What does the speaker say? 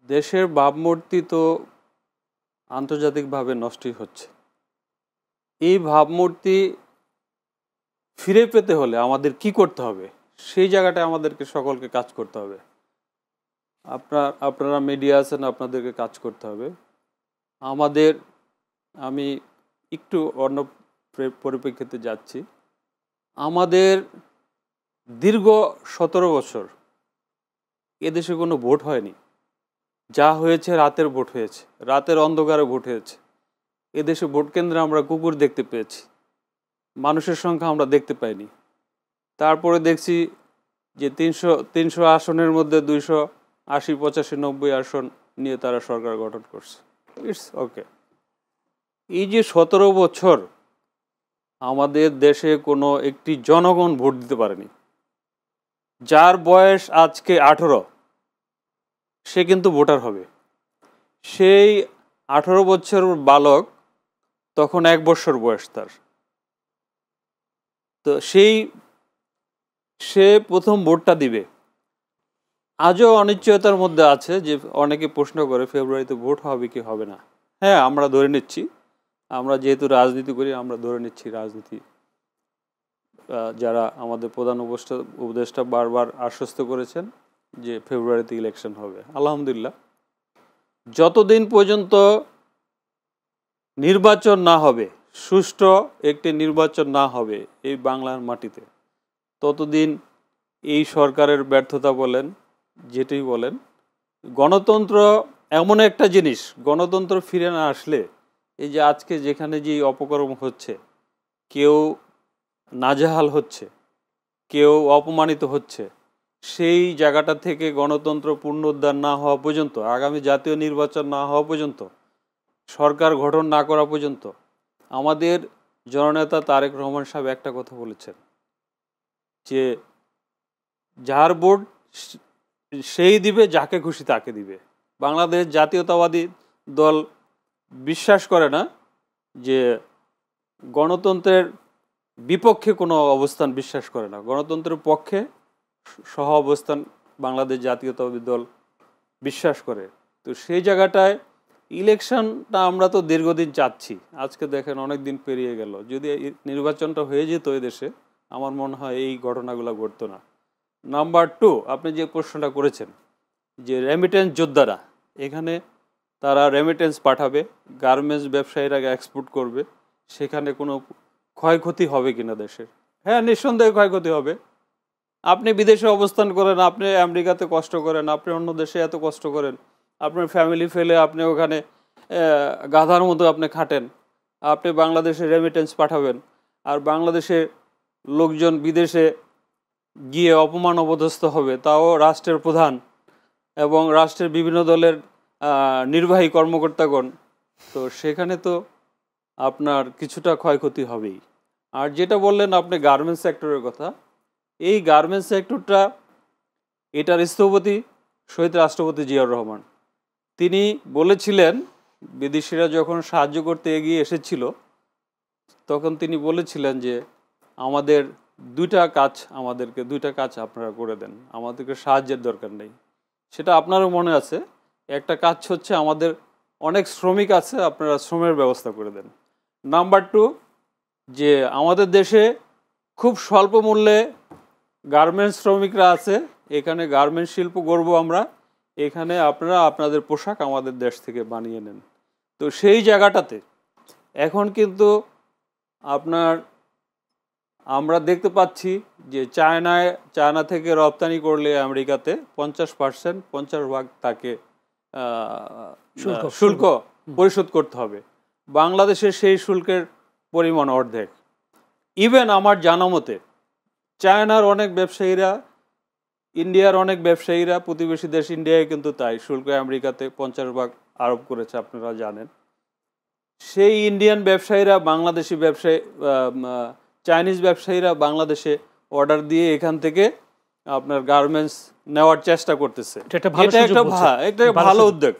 দেশের ভাবমূর্তি তো আন্তর্জাতিকভাবে নষ্টই হচ্ছে। এই ভাবমূর্তি ফিরে পেতে হলে আমাদের কি করতে হবে, সেই জায়গাটায় আমাদেরকে সকলকে কাজ করতে হবে। আপনারা মিডিয়া আছেন, আপনাদেরকে কাজ করতে হবে। আমি একটু অন্য পরিপ্রেক্ষিতে যাচ্ছি। আমাদের দীর্ঘ 17 বছর এদেশে কোনো ভোট হয়নি। যা হয়েছে রাতের ভোট হয়েছে, রাতের অন্ধকারে ভোট হয়েছে। এদেশে ভোট কেন্দ্রে আমরা কুকুর দেখতে পেয়েছি, মানুষের সংখ্যা আমরা দেখতে পাইনি। তারপরে দেখছি যে 300 আসনের মধ্যে 280, 85, 90 আসন নিয়ে তারা সরকার গঠন করছে। It's okay. এই যে 17 বছর আমাদের দেশে কোনো একটি জনগণ ভোট দিতে পারেনি। যার বয়স আজকে 18, সে কিন্তু ভোটার হবে। সেই 18 বছর বালক তখন 1 বছর বয়স তার। তো সে প্রথম ভোটটা দিবে। আজও অনিশ্চয়তার মধ্যে আছে, যে অনেকে প্রশ্ন করে ফেব্রুয়ারিতে ভোট হবে কি হবে না। হ্যাঁ, আমরা ধরে নিচ্ছি, আমরা যেহেতু রাজনীতি করি, আমরা ধরে নিচ্ছি রাজনীতি যারা আমাদের প্রধান উপদেষ্টা বারবার আশ্বস্ত করেছেন যে ফেব্রুয়ারিতে ইলেকশন হবে। আলহামদুলিল্লাহ, যতদিন পর্যন্ত নির্বাচন না হবে, সুষ্ঠু একটি নির্বাচন না হবে এই বাংলার মাটিতে, ততদিন এই সরকারের ব্যর্থতা বলেন, যেটাই বলেন, গণতন্ত্র এমন একটা জিনিস, গণতন্ত্র ফিরে না আসলে এই যে আজকে যেখানে যে অপকর্ম হচ্ছে, কেউ নাজেহাল হচ্ছে, কেউ অপমানিত হচ্ছে, সেই জায়গাটা থেকে গণতন্ত্র পুনরুদ্ধার না হওয়া পর্যন্ত, আগামী জাতীয় নির্বাচন না হওয়া পর্যন্ত, সরকার গঠন না করা পর্যন্ত, আমাদের জননেতা তারেক রহমান সাহেব একটা কথা বলেছেন যে যার ভোট সেই দিবে, যাকে খুশি তাকে দিবে। বাংলাদেশ জাতীয়তাবাদী দল বিশ্বাস করে না যে গণতন্ত্রের বিপক্ষে কোনো অবস্থান বিশ্বাস করে না, গণতন্ত্রের পক্ষে সহ অবস্থান বাংলাদেশ জাতীয়তাবাদী দল বিশ্বাস করে। তো সেই জায়গাটায় ইলেকশনটা আমরা তো দীর্ঘদিন চাচ্ছি, আজকে দেখেন অনেক দিন পেরিয়ে গেল। যদি নির্বাচনটা হয়ে যেত এই দেশে, আমার মনে হয় এই ঘটনাগুলো ঘটতো না। নাম্বার 2, আপনি যে প্রশ্নটা করেছেন যে রেমিটেন্স যোদ্ধারা, এখানে তারা রেমিটেন্স পাঠাবে, গার্মেন্টস ব্যবসায়ীরা এক্সপোর্ট করবে, সেখানে কোনো ক্ষয়ক্ষতি হবে কিনা দেশের? হ্যাঁ, নিঃসন্দেহে ক্ষয়ক্ষতি হবে। আপনি বিদেশে অবস্থান করেন, আপনি আমেরিকাতে কষ্ট করেন, আপনি অন্য দেশে এত কষ্ট করেন, আপনার ফ্যামিলি ফেলে আপনি ওখানে গাধার মতো আপনি খাটেন, আপনি বাংলাদেশে রেমিটেন্স পাঠাবেন, আর বাংলাদেশের লোকজন বিদেশে গিয়ে অপমান অপদস্থ হবে, তাও রাষ্ট্রের প্রধান এবং রাষ্ট্রের বিভিন্ন দলের নির্বাহী কর্মকর্তাগণ। তো সেখানে তো আপনার কিছুটা ক্ষয়ক্ষতি হবেই। আর যেটা বললেন আপনি গার্মেন্টস সেক্টরের কথা, এই গার্মেন্টস সেক্টরটা, এটার স্থপতি শহীদ রাষ্ট্রপতি জিয়াউর রহমান। তিনি বলেছিলেন, বিদেশিরা যখন সাহায্য করতে এগিয়ে এসেছিল, তখন তিনি বলেছিলেন যে আমাদেরকে দুইটা কাজ আপনারা করে দেন, আমাদেরকে সাহায্যের দরকার নেই। সেটা আপনারও মনে আছে। একটা কাজ হচ্ছে আমাদের অনেক শ্রমিক আছে, আপনারা শ্রমের ব্যবস্থা করে দেন। নাম্বার 2, যে আমাদের দেশে খুব স্বল্প মূল্যে গার্মেন্টস শ্রমিকরা আছে, এখানে গার্মেন্টস শিল্প গড়ব আমরা, এখানে আপনারা আপনাদের পোশাক আমাদের দেশ থেকে বানিয়ে নেন। তো সেই জায়গাটাতে এখন কিন্তু আমরা দেখতে পাচ্ছি যে চায়না থেকে রপ্তানি করলে আমেরিকাতে 50%, 50% তাকে শুল্ক পরিশোধ করতে হবে। বাংলাদেশে সেই শুল্কের পরিমাণ অর্ধেক। ইভেন আমার জানা মতে চায়নার অনেক ব্যবসায়ীরা, ইন্ডিয়ার অনেক ব্যবসায়ীরা, প্রতিবেশী দেশ ইন্ডিয়ায় কিন্তু তাই শুল্ক আমেরিকাতে 50% আরোপ করেছে, আপনারা জানেন। সেই ইন্ডিয়ান ব্যবসায়ীরা চাইনিজ ব্যবসায়ীরা বাংলাদেশে অর্ডার দিয়ে এখান থেকে আপনার গার্মেন্টস নেওয়ার চেষ্টা করতেছে। এটা একটা ভালো উদ্যোগ।